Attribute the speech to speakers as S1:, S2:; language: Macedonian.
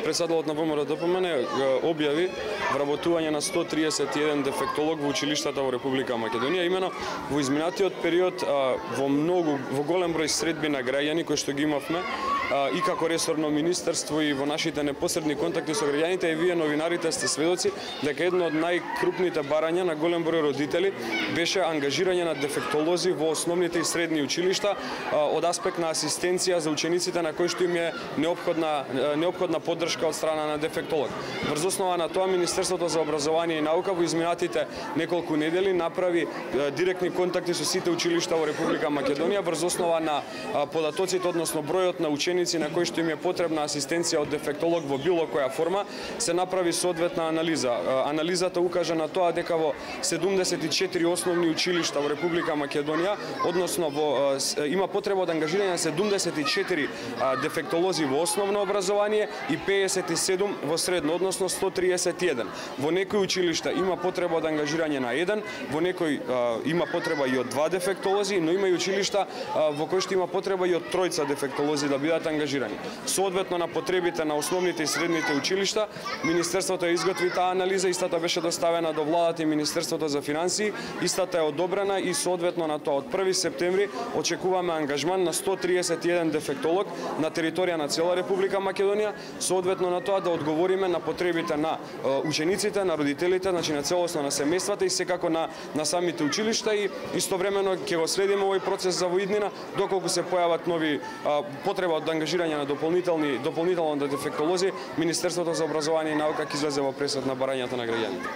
S1: Председателот на ВМРО-ДПМН објави вработување на 131 дефектолог во училиштата во Република Македонија. Имено во изминатиот период во голем број средби на граѓани кои што ги имавме и како ресорно министерство и во нашите непосредни контакти со граѓаните, и вие новинарите сте сведоци дека едно од најкрупните барања на голем број родители беше ангажирање на дефектолози во основните и средни училишта од аспект на асистенција за учениците на кои што им е неопходна поддршка од страна на дефектолог. Врз основа на тоа Министерството за образование и наука во изминатите неколку недели направи директни контакти со сите училишта во Република Македонија врз основа на податоците, односно бројот на ученици на кои што им е потребна асистенција од дефектолог во било која форма, се направи соодветна анализа. Анализата укажа на тоа дека во 74 основни училишта во Република Македонија, односно има потреба од ангажирање на 74 дефектолози во основно образование и 57 во средно, односно 131. Во некои училишта има потреба од ангажирање на 1, во некои има потреба и од 2 дефектолози, но има и училишта во кои што има потреба и од 3 дефектолози да бидат ангажирани. Соодветно на потребите на основните и средните училишта, Министерството изготви таа анализа, истата беше доставена до владата и Министерството за финансии, истата е одобрена и соодветно на тоа од 1 септември очекуваме ангажман на 131 дефектолог на територија на цела Република Македонија, соодветно на тоа да одговориме на потребите на учениците, на родителите, значи на целосно на семејствата и секако на самите училишта, и истовремено ќе го следиме овој процес за воиднина доколку се појават нови потреба од ангажирање на дополнително дефектолози. Министерството за образование и наука ќе излезе во пресод на барањата на граѓаните.